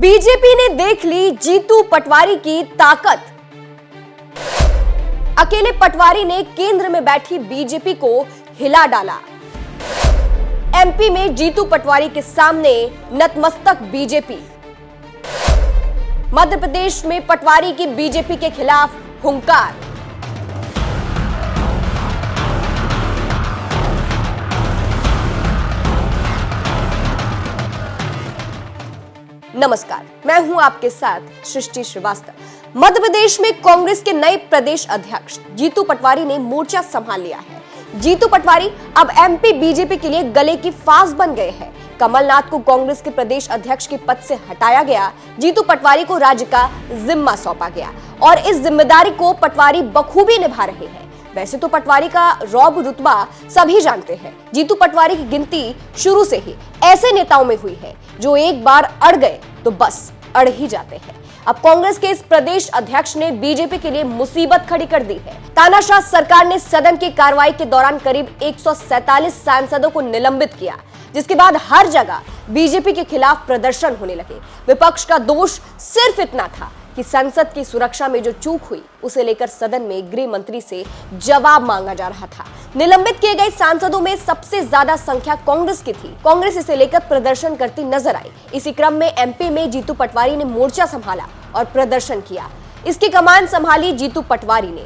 BJP ने देख ली जीतू पटवारी की ताकत। अकेले पटवारी ने केंद्र में बैठी बीजेपी को हिला डाला। एमपी में जीतू पटवारी के सामने नतमस्तक बीजेपी। मध्य प्रदेश में पटवारी की बीजेपी के खिलाफ हुंकार। नमस्कार, मैं हूं आपके साथ सृष्टि श्रीवास्तव। मध्य प्रदेश में कांग्रेस के नए प्रदेश अध्यक्ष जीतू पटवारी ने मोर्चा संभाल लिया है। जीतू पटवारी अब एमपी बीजेपी के लिए गले की फांस बन गए हैं। कमलनाथ को कांग्रेस के प्रदेश अध्यक्ष के पद से हटाया गया। जीतू पटवारी को राज्य का जिम्मा सौंपा गया और इस जिम्मेदारी को पटवारी बखूबी निभा रहे हैं। वैसे तो पटवारी का रौब रुतबा सभी जानते हैं। जीतू पटवारी की गिनती शुरू से ही ऐसे नेताओं में हुई है जो एक बार अड़ गए तो बस अड़ ही जाते हैं। अब कांग्रेस के इस प्रदेश अध्यक्ष ने बीजेपी के लिए मुसीबत खड़ी कर दी है। तानाशाह सरकार ने सदन की कार्रवाई के दौरान करीब 147 सांसदों को निलंबित किया, जिसके बाद हर जगह बीजेपी के खिलाफ प्रदर्शन होने लगे। विपक्ष का दोष सिर्फ इतना था कि संसद की सुरक्षा में जो चूक हुई उसे लेकर सदन में गृह मंत्री से जवाब मांगा जा रहा था। निलंबित किए गए सांसदों में सबसे ज्यादा संख्या कांग्रेस की थी। कांग्रेस इसे लेकर प्रदर्शन करती नजर आई। इसी क्रम में एमपी में जीतू पटवारी ने मोर्चा संभाला और प्रदर्शन किया। इसकी कमान संभाली जीतू पटवारी ने।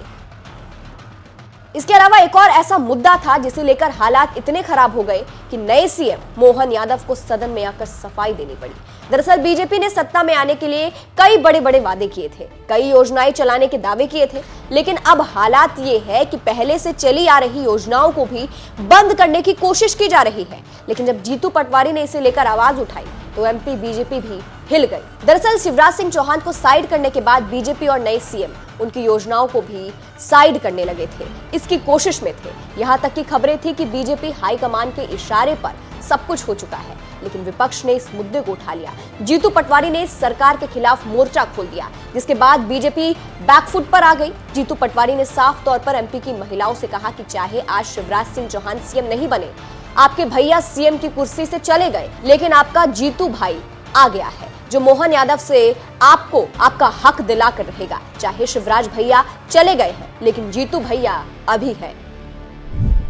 इसके अलावा एक और ऐसा मुद्दा था जिसे लेकर हालात इतने खराब हो गए कि नए सीएम मोहन यादव को सदन में आकर सफाई देनी पड़ी। दरअसल बीजेपी ने सत्ता में आने के लिए कई बड़े बड़े वादे किए थे, कई योजनाएं चलाने के दावे किए थे, लेकिन अब हालात ये है कि पहले से चली आ रही योजनाओं को भी बंद करने की कोशिश की जा रही है। लेकिन जब जीतू पटवारी ने इसे लेकर आवाज उठाई तो एमपी बीजेपी भी हिल गई। दरअसल शिवराज सिंह चौहान को साइड करने के बाद बीजेपी और नए सीएम उनकी योजनाओं को भी साइड करने लगे थे, इसकी कोशिश में थे। यहां तक की खबरें थी कि बीजेपी हाईकमान के इशारे पर सब कुछ हो चुका है, लेकिन विपक्ष ने इस मुद्दे को उठा लिया। जीतू पटवारी ने सरकार के खिलाफ मोर्चा खोल दिया, जिसके बाद बीजेपी बैकफुट पर आ गई। जीतू पटवारी ने साफ तौर पर एमपी की महिलाओं से कहा कि चाहे आज शिवराज सिंह चौहान सीएम नहीं बने, आपके भैया सीएम की कुर्सी से चले गए, लेकिन आपका जीतू भाई आ गया है जो मोहन यादव से आपको आपका हक दिलाकर रहेगा। चाहे शिवराज भैया चले गए हैं, लेकिन जीतू भैया अभी है।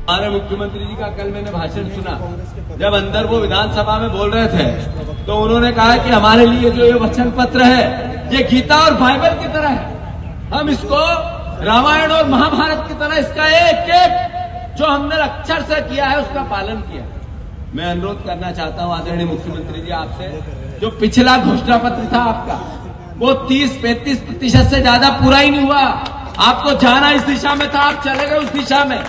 हमारे मुख्यमंत्री जी का कल मैंने भाषण सुना। जब अंदर वो विधानसभा में बोल रहे थे तो उन्होंने कहा कि हमारे लिए जो ये वचन पत्र है ये गीता और बाइबल की तरह है। हम इसको रामायण और महाभारत की तरह इसका एक एक जो हमने अक्षर से किया है उसका पालन किया। मैं अनुरोध करना चाहता हूं आदरणीय मुख्यमंत्री जी आपसे, जो पिछला घोषणा पत्र था आपका वो 30-35% से ज्यादा पूरा ही नहीं हुआ। आपको जाना इस दिशा में था, आप चले गए उस दिशा में।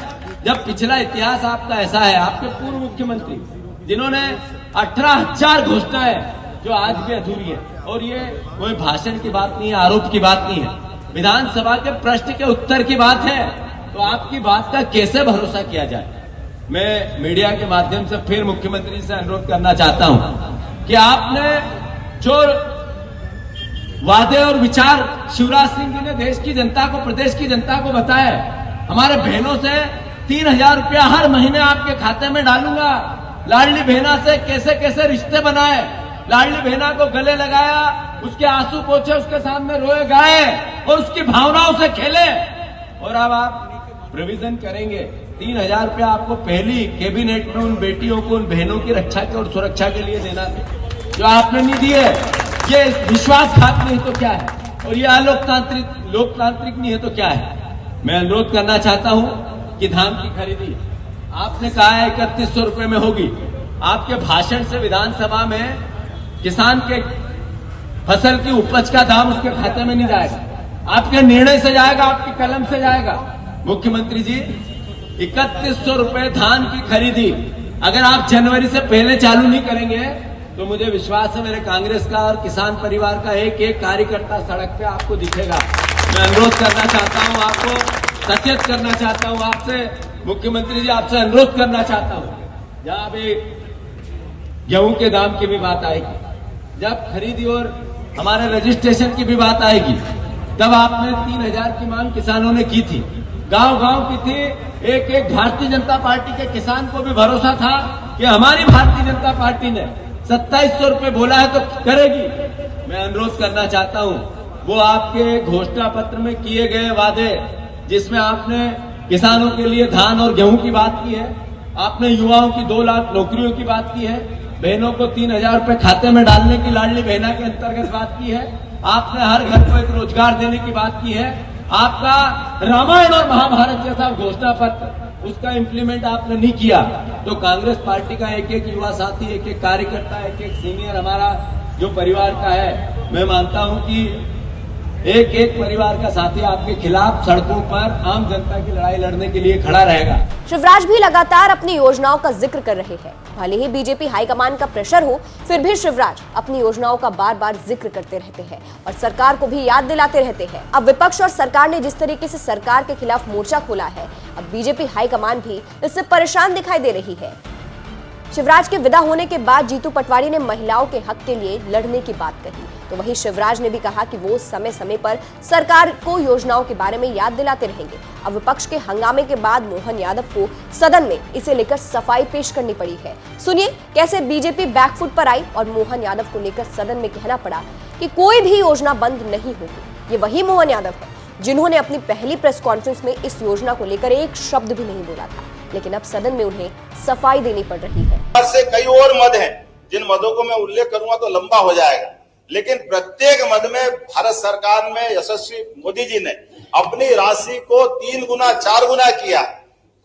जब पिछला इतिहास आपका ऐसा है, आपके पूर्व मुख्यमंत्री जिन्होंने 18,000 घोषणाएं जो आज भी अधूरी है, और ये कोई भाषण की बात नहीं है, आरोप की बात नहीं है, विधानसभा के प्रश्न के उत्तर की बात है, तो आपकी बात का कैसे भरोसा किया जाए। मैं मीडिया के माध्यम से फिर मुख्यमंत्री से अनुरोध करना चाहता हूं कि आपने जो वादे और विचार शिवराज सिंह जी ने देश की जनता को, प्रदेश की जनता को बताया, हमारे बहनों से 3,000 रुपया हर महीने आपके खाते में डालूंगा, लाडली बहना से कैसे कैसे रिश्ते बनाए, लाडली बहना को गले लगाया, उसके आंसू पोंछे, उसके सामने रोए गाए और उसकी भावनाओं से खेले। और अब आप प्रोविजन करेंगे 3,000 रुपया आपको पहली कैबिनेट में उन बेटियों को, उन बहनों की रक्षा के और सुरक्षा के लिए देना था, जो आपने नहीं दिए। ये विश्वासघात नहीं तो क्या है, और ये लोकतांत्रिक नहीं है तो क्या है। मैं अनुरोध करना चाहता हूं कि धान की खरीदी आपने कहा है 3100 रुपए में होगी। आपके भाषण से विधानसभा में किसान के फसल की उपज का दाम उसके खाते में नहीं जाएगा, आपके निर्णय से जाएगा, आपकी कलम से जाएगा। मुख्यमंत्री जी 3100 रुपए धान की खरीदी अगर आप जनवरी से पहले चालू नहीं करेंगे तो मुझे विश्वास है मेरे कांग्रेस का और किसान परिवार का एक एक कार्यकर्ता सड़क पे आपको दिखेगा। मैं अनुरोध करना चाहता हूं, आपको सचेत करना चाहता हूं, आपसे मुख्यमंत्री जी आपसे अनुरोध करना चाहता हूं। जहां भी गेहूं के दाम की भी बात आएगी, जब खरीदी और हमारे रजिस्ट्रेशन की भी बात आएगी, तब आपने 3,000 की मांग किसानों ने की थी, गांव-गांव की थी। एक एक भारतीय जनता पार्टी के किसान को भी भरोसा था कि हमारी भारतीय जनता पार्टी ने 2700 रुपए बोला है तो करेगी। मैं अनुरोध करना चाहता हूं, वो आपके घोषणा पत्र में किए गए वादे, जिसमें आपने किसानों के लिए धान और गेहूं की बात की है, आपने युवाओं की 2 लाख नौकरियों की बात की है, बहनों को 3,000 रुपए खाते में डालने की लाडली बहना के अंतर्गत बात की है, आपने हर घर को एक रोजगार देने की बात की है। आपका रामायण और महाभारत जैसा घोषणा पत्र, उसका इम्प्लीमेंट आपने नहीं किया, तो कांग्रेस पार्टी का एक एक युवा साथी, एक एक कार्यकर्ता, एक एक सीनियर हमारा जो परिवार का है, मैं मानता हूं कि एक एक परिवार का साथी आपके खिलाफ सड़कों पर आम जनता की लड़ाई लड़ने के लिए खड़ा रहेगा। शिवराज भी लगातार अपनी योजनाओं का जिक्र कर रहे हैं। भले ही बीजेपी हाईकमान का प्रेशर हो, फिर भी शिवराज अपनी योजनाओं का बार बार जिक्र करते रहते हैं और सरकार को भी याद दिलाते रहते हैं। अब विपक्ष और सरकार ने जिस तरीके से सरकार के खिलाफ मोर्चा खोला है, अब बीजेपी हाईकमान भी इससे परेशान दिखाई दे रही है। शिवराज के विदा होने के बाद जीतू पटवारी ने महिलाओं के हक के लिए लड़ने की बात कही, तो वहीं शिवराज ने भी कहा कि वो समय समय पर सरकार को योजनाओं के बारे में याद दिलाते रहेंगे। अब विपक्ष के हंगामे के बाद मोहन यादव को सदन में इसे लेकर सफाई पेश करनी पड़ी है। सुनिए कैसे बीजेपी बैकफुट पर आई और मोहन यादव को लेकर सदन में कहना पड़ा कि कोई भी योजना बंद नहीं होगी। ये वही मोहन यादव है जिन्होंने अपनी पहली प्रेस कॉन्फ्रेंस में इस योजना को लेकर एक शब्द भी नहीं बोला था, लेकिन अब सदन में उन्हें सफाई देनी पड़ रही है। से कई और मद हैं, जिन मदों को मैं उल्लेख करूंगा तो लंबा हो जाएगा, लेकिन प्रत्येक मद में भारत सरकार में यशस्वी मोदी जी ने अपनी राशि को 3 गुना 4 गुना किया।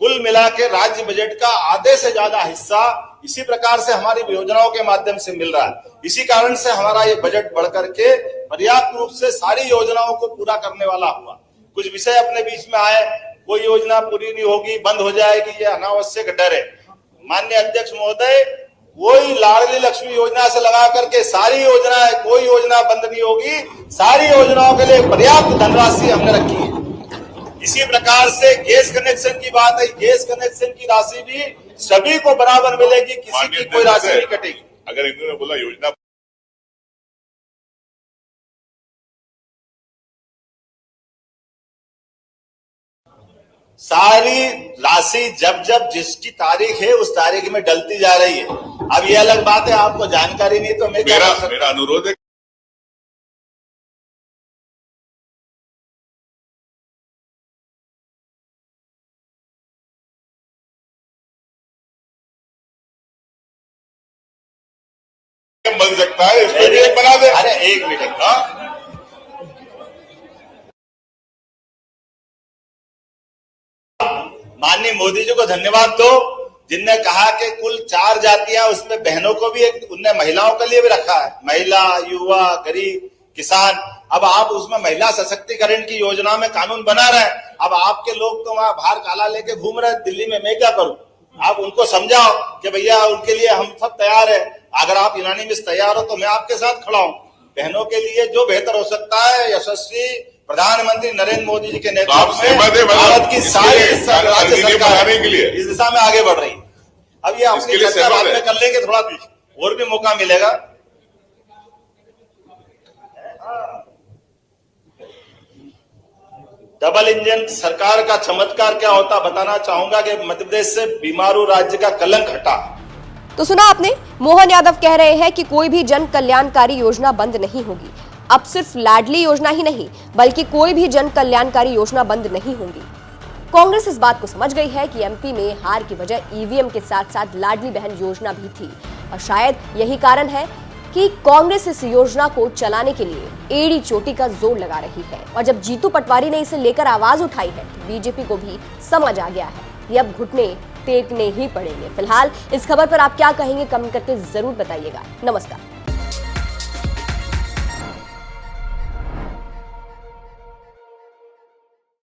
कुल मिला के राज्य बजट का आधे से ज्यादा हिस्सा इसी प्रकार से हमारी योजनाओं के माध्यम से मिल रहा है। इसी कारण से हमारा ये बजट बढ़ करके पर्याप्त रूप से सारी योजनाओं को पूरा करने वाला हुआ। कुछ विषय अपने बीच में आए, कोई योजना पूरी नहीं होगी, बंद हो जाएगी, ये अनावश्यक डर है। माननीय अध्यक्ष महोदय, कोई लाडली लक्ष्मी योजना से लगा करके सारी योजनाएं, कोई योजना बंद नहीं होगी, सारी योजनाओं के लिए पर्याप्त धनराशि हमने रखी है। इसी प्रकार से गैस कनेक्शन की बात है, गैस कनेक्शन की राशि भी सभी को बराबर मिलेगी, किसी की कोई राशि नहीं कटेगी। अगर इन्होंने बोला योजना सारी राशि जब जब जिसकी तारीख है उस तारीख में डलती जा रही है। अब ये अलग बात है, आपको जानकारी नहीं तो मैं क्या कर सकता हूं? मेरा अनुरोध है बन सकता है, इसको भी एक बना दे। अरे एक मिनट, माननीय मोदी जी को धन्यवाद दो, जिनने कहा कि कुल 4 जातियां, उसमें बहनों को भी एक, उनने महिलाओं के लिए भी रखा है, महिला, युवा, गरीब, किसान। अब आप उसमें महिला सशक्तिकरण की योजना में कानून बना रहे हैं। अब आपके लोग तो वहां बाहर काला लेके घूम रहे हैं दिल्ली में, मैं क्या करूं? आप उनको समझाओ कि भैया उनके लिए हम सब तैयार है। अगर आप यूनानिमस तैयार हो तो मैं आपके साथ खड़ा हूं। बहनों के लिए जो बेहतर हो सकता है, यशस्वी प्रधानमंत्री नरेंद्र मोदी जी के नेतृत्व में भारत की सारी राज्य सरकार इस दिशा में आगे बढ़ रही है। अब ये अपनी चर्चा बाद में कर लेंगे, थोड़ा और भी मौका मिलेगा। डबल इंजन सरकार का चमत्कार क्या होता बताना चाहूंगा कि मध्य प्रदेश से बीमारू राज्य का कलंक हटा। तो सुना आपने, मोहन यादव कह रहे हैं कि कोई भी जन कल्याणकारी योजना बंद नहीं होगी। अब सिर्फ लाडली योजना ही नहीं, बल्कि कोई भी जन कल्याणकारी योजना बंद नहीं होगी। कांग्रेस इस बात को समझ गई है कि एमपी में हार की वजह ईवीएम के साथ साथ लाडली बहन योजना भी थी, और शायद यही कारण है कि कांग्रेस इस योजना को चलाने के लिए एड़ी चोटी का जोर लगा रही है। और जब जीतू पटवारी ने इसे लेकर आवाज उठाई है, तो बीजेपी को भी समझ आ गया है कि अब घुटने टेकने ही पड़ेंगे। फिलहाल इस खबर पर आप क्या कहेंगे, कमेंट करके जरूर बताइएगा। नमस्कार।